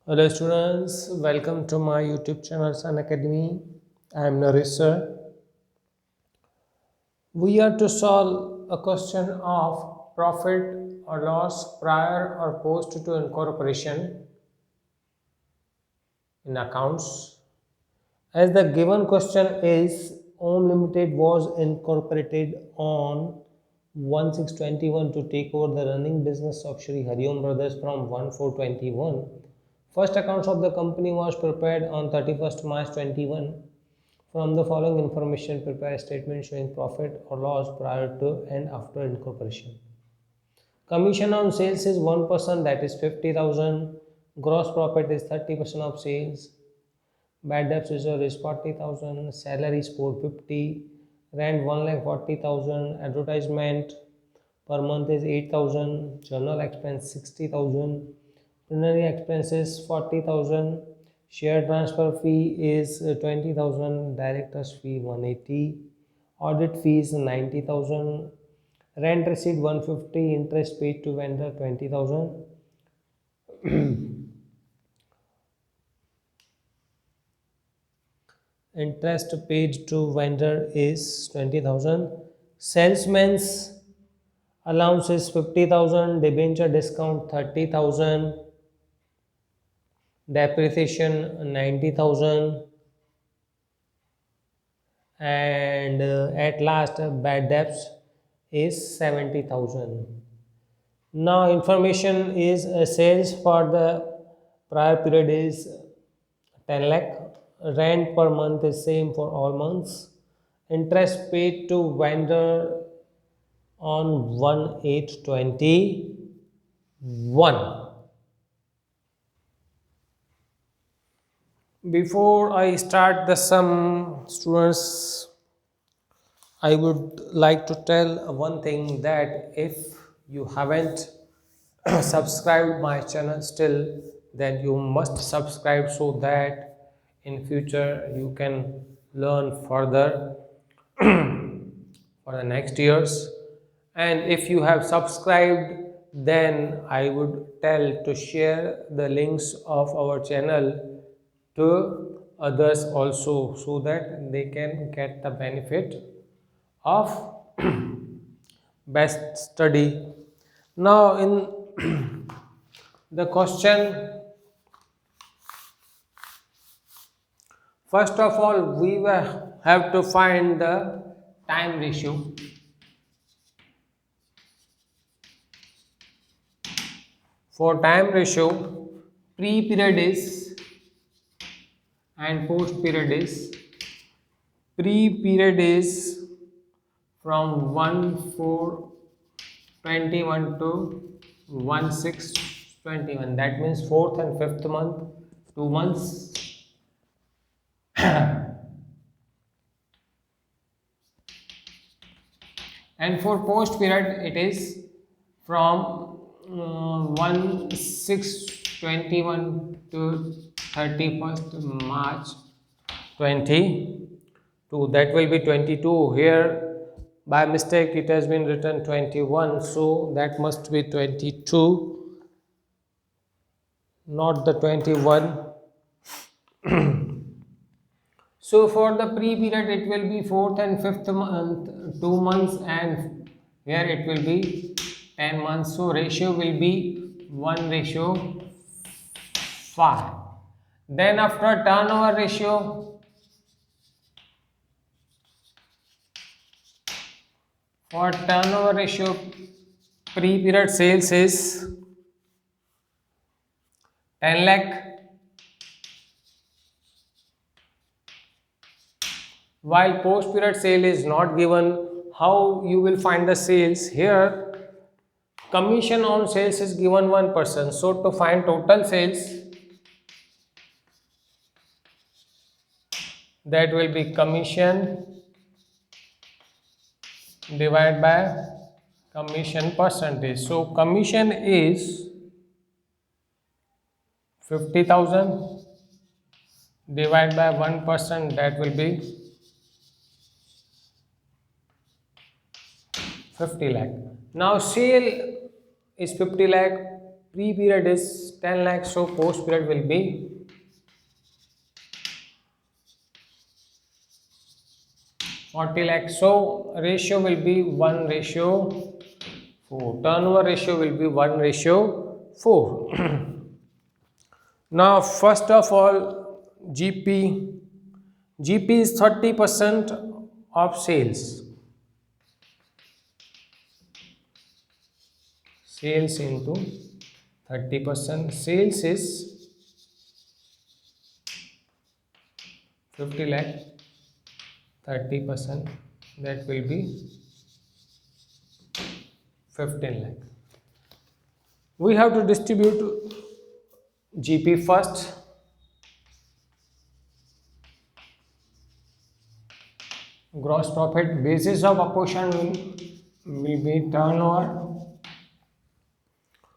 Hello students, welcome to my YouTube channel Sun Academy. I am Naresh Sir. We are to solve a question of profit or loss prior or post to incorporation in accounts. As the given question is Om Limited was incorporated on 1/6/21 to take over the running business of Shri Hariom Brothers from 1/4/21. First accounts of the company was prepared on 31st March 21. From the following information, prepare a statement showing profit or loss prior to and after incorporation. Commission on sales is 1%, that is 50,000. Gross profit is 30% of sales. Bad debts reserve is 40,000. Salary is 450. Rent 1,40,000. Advertisement per month is 8,000. Journal expense 60,000. Plenary expenses 40,000. Share transfer fee is 20,000. Director's fee 180. Audit fees 90,000. Rent receipt 150. Interest paid to vendor 20,000. Interest paid to vendor is 20,000. Salesman's allowance is 50,000. Debenture discount 30,000. Depreciation 90,000. And at last bad debts is 70,000. Now information is sales for the prior period is 10 lakh. Rent per month is same for all months. Interest paid to vendor on 1/8/21. Before I start the sum, students, I would like to tell one thing, that if you haven't subscribed my channel still, then you must subscribe so that in future you can learn further for the next years. And if you have subscribed, then I would tell to share the links of our channel to others also, so that they can get the benefit of best study. Now in the question, first of all we have to find the time ratio. For time ratio, pre period is and post period is. Pre period is from 1/4/21 to 1/6/21, that means fourth and fifth month, 2 months. And for post period it is from 1/6/21 to 31st March 22. That will be 22. Here by mistake it has been written 21, so that must be 22, not the 21. So for the pre period it will be fourth and fifth month, 2 months, and here it will be 10 months. So ratio will be 1/5. Then after turnover ratio, for turnover ratio, pre period sales is 10 lakh, while post period sale is not given. How you will find the sales? Here commission on sales is given 1%, so to find total sales, that will be commission divided by commission percentage. So commission is 50,000 divided by 1%, that will be 50 lakh. Now sale is 50 lakh, Pre-period is 10 lakhs, so post-period will be 40 lakhs. So ratio will be 1:4. Turnover ratio will be 1:4. Now, first of all, GP. GP is 30% of sales. Sales into 30%. Sales is 50 lakh. 30%, that will be 15 lakh. We have to distribute GP first. Gross profit basis of apportion will be turnover.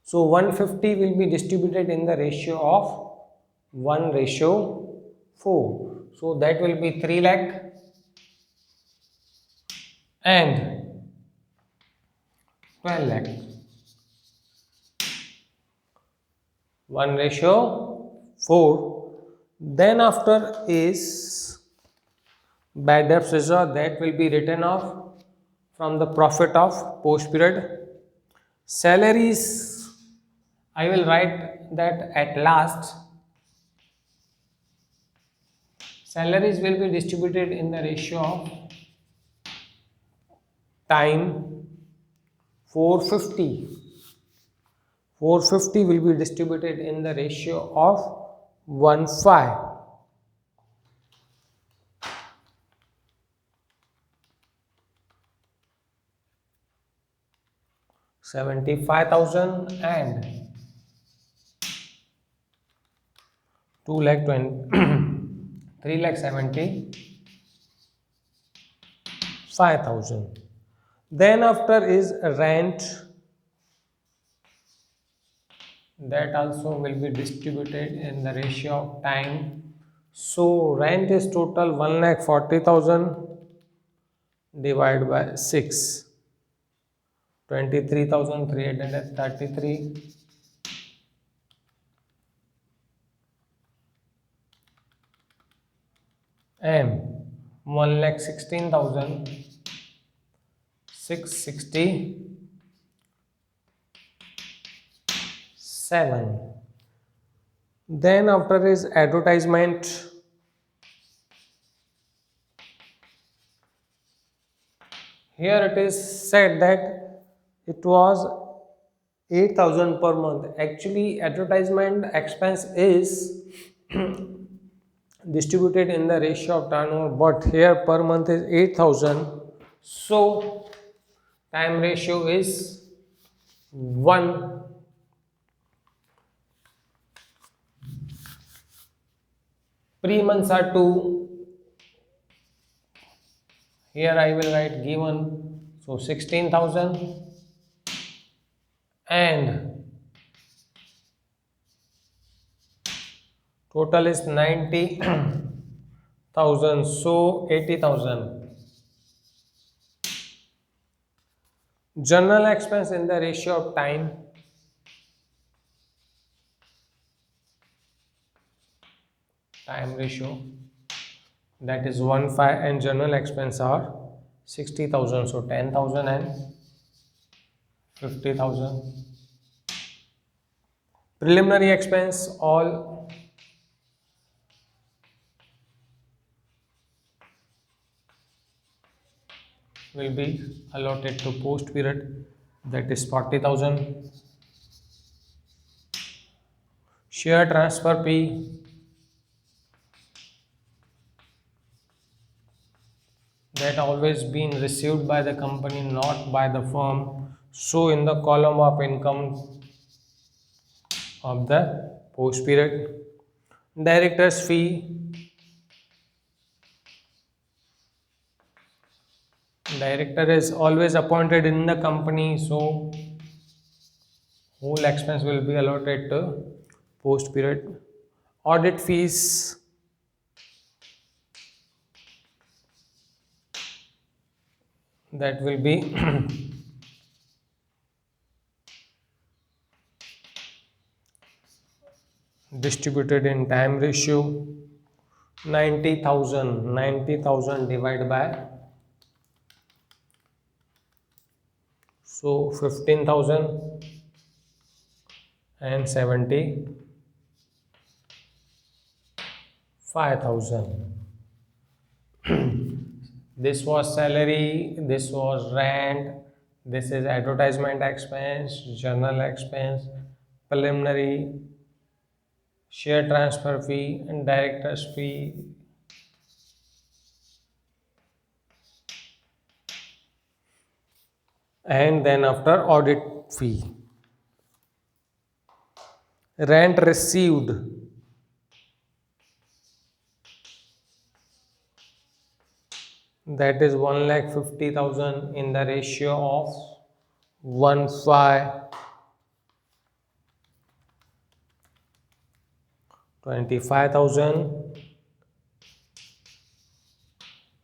So 150 will be distributed in the ratio of 1:4. So that will be 3 lakh and 12 lakh. 1:4. Then after is bad debt reserve, that will be written off from the profit of post period. Salaries, I will write that at last. Salaries will be distributed in the ratio of time 450. 450 will be distributed in the ratio of 1:5. 75,000 and 2 lakh 20 3 lakh 75,000. Then after is rent, that also will be distributed in the ratio of time. So rent is total 1,40,000 divided by 6, 23,333. M 1,16,667. Then after is advertisement. Here it is said that it was 8,000 per month. Actually, advertisement expense is distributed in the ratio of turnover, but here per month is 8,000. So time ratio is 1. Pre-months are 2. Here I will write given, so 16,000 and total is 90,000, so 80,000. General expense in the ratio of time. Time ratio, that is 1:5, and general expense are 60,000, so 10,000 and 50,000. Preliminary expense, all will be allotted to post period, that is 40,000. Share transfer fee, that always been received by the company, not by the firm. So in the column of income of the post period. Director's fee, director is always appointed in the company, so whole expense will be allotted to post period. Audit fees, that will be distributed in time ratio. 90,000 divided by, so 15,000 and 75,000. This was salary, this was rent, this is advertisement expense, journal expense, preliminary, share transfer fee, and director's fee. And then after audit fee. Rent received, that is 1,50,000 in the ratio of 1,25,000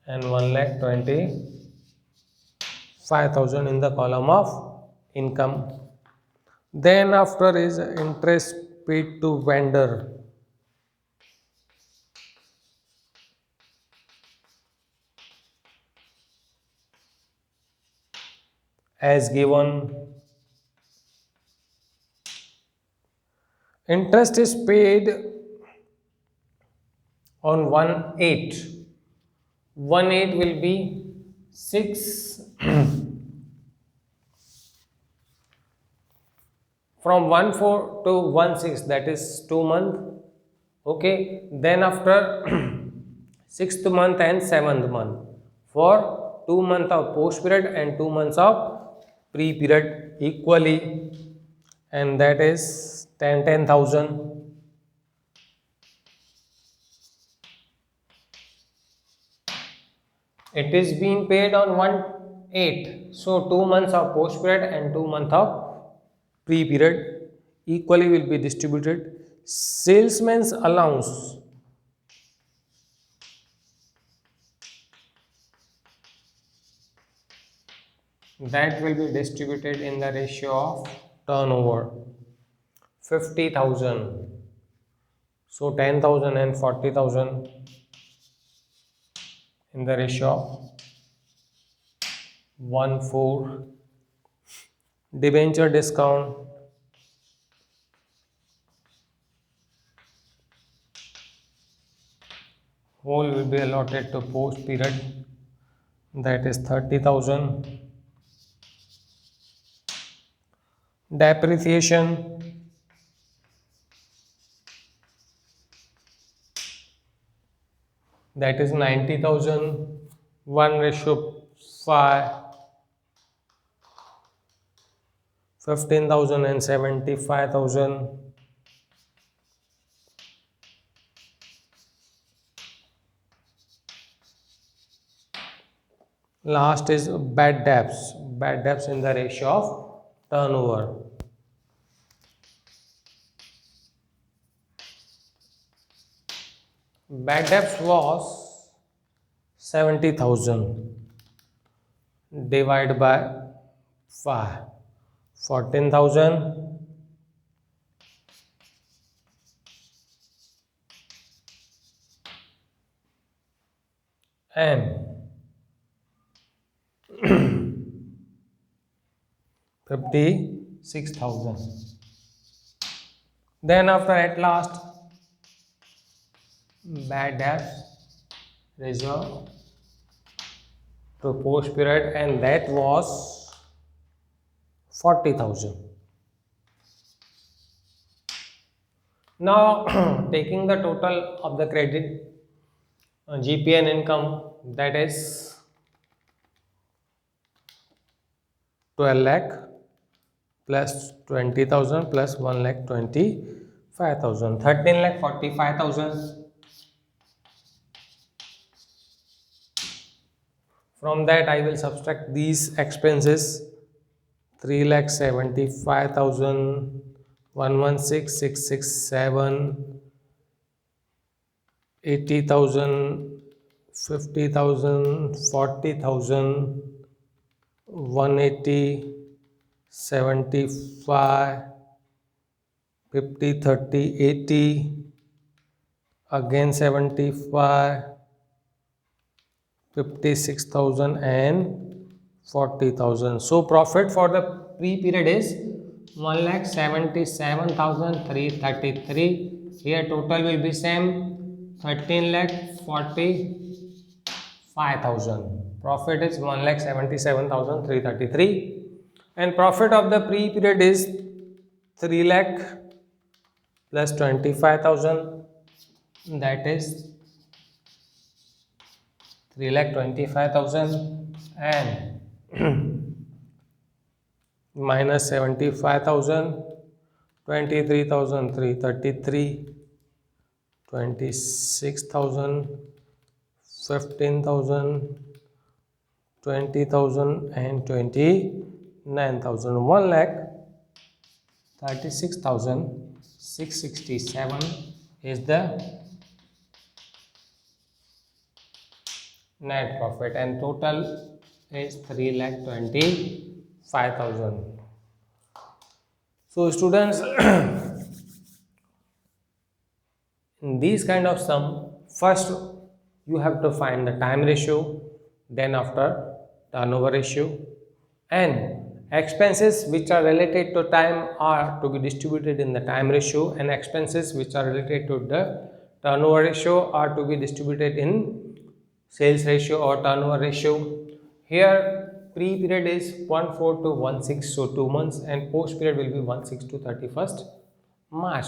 and 1,25,000 in the column of income. Then after is interest paid to vendor, as given. Interest is paid on 1/8. 1/8 will be 6 from 1/4 to 1/6, that is 2 months. Okay, then after 6th month and 7th month, for 2 months of post period and 2 months of pre period equally, and that is 10,000. It is being paid on 1/8, so 2 months of post period and 2 months of pre period equally will be distributed. Salesman's allowance, that will be distributed in the ratio of turnover. 50,000, so 10,000 and 40,000 in the ratio of 1/4. Debenture discount, whole will be allotted to post period, that is 30,000. Depreciation, that is 90,000, 1/5, 15,000 and 75,000. Last is bad debts in the ratio of turnover. Bad debts was 70,000 divided by 5, 14,000, and 56,000. Then after at last bad debts reserve to post period, and that was 40,000. Now taking the total of the credit, GP and income, that is 12 lakh plus 20,000 plus 1,25,000, 13,45,000. From that I will subtract these expenses: 3,75,000, 116,667, 80,000, 50,000, 40,000, 180, 75, 50, 30, 80, again 75, 56,000 and 40,000. So profit for the pre-period is 1,77,333. Here total will be same, 13,45,000. Profit is 1,77,333 and profit of the pre-period is 3 lakh plus 25,000, that is 3,25,000 and minus 75,000, 23,333, 26,000, 15,000, 20,000 and 29,000. 1,36,667 is the net profit and total is 3,25,000. So students, in these kind of sum, first you have to find the time ratio, then after turnover ratio, and expenses which are related to time are to be distributed in the time ratio, and expenses which are related to the turnover ratio are to be distributed in sales ratio or turnover ratio. Here pre-period is 1/4 to 1/6, so 2 months, and post-period will be 1/6 to 31st March,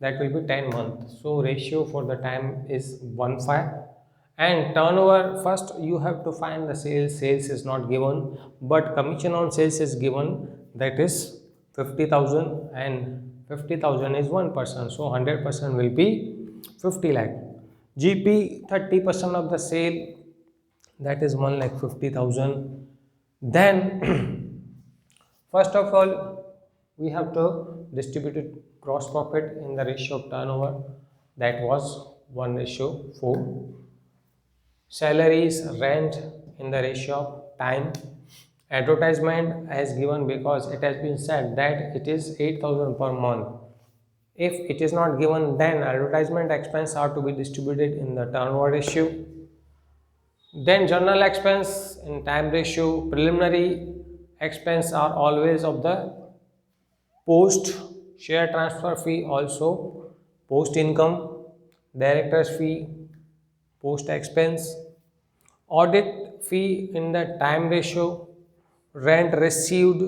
that will be 10 months. So ratio for the time is 1/5. And turnover, first you have to find the sales is not given, but commission on sales is given, that is 50,000, and 50,000 is 1%, so 100% will be 50 lakh. GP 30% of the sale, that is 1,50,000. Then first of all we have to distribute gross profit in the ratio of turnover, that was 1:4. Salaries, rent in the ratio of time. Advertisement as given because it has been said that it is 8,000 per month. If it is not given, then advertisement expense are to be distributed in the turnover ratio. Then general expense in time ratio. Preliminary expense are always of the post. Share transfer fee also post income. Director's fee post expense. Audit fee in the time ratio. Rent received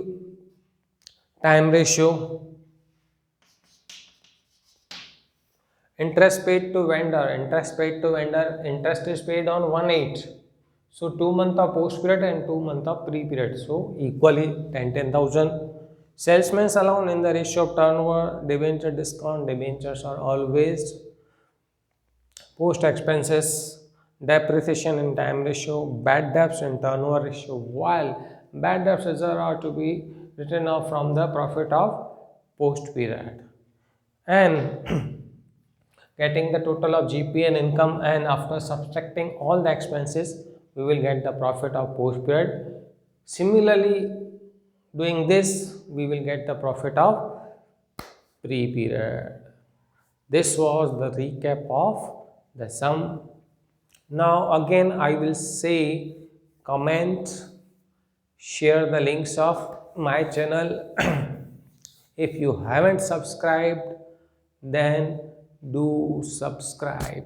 time ratio. Interest paid to vendor. Interest is paid on 1/8. So 2 months of post period and 2 months of pre period. So equally 10,000. Salesman's allowance in the ratio of turnover. Debenture discount. Debentures are always post expenses. Depreciation in time ratio. Bad debts in turnover ratio. While bad debts are to be written off from the profit of post period. And getting the total of GP and income, and after subtracting all the expenses we will get the profit of post period. Similarly, doing this we will get the profit of pre period. This was the recap of the sum. Now again I will say, comment, share the links of my channel. If you haven't subscribed, then do subscribe.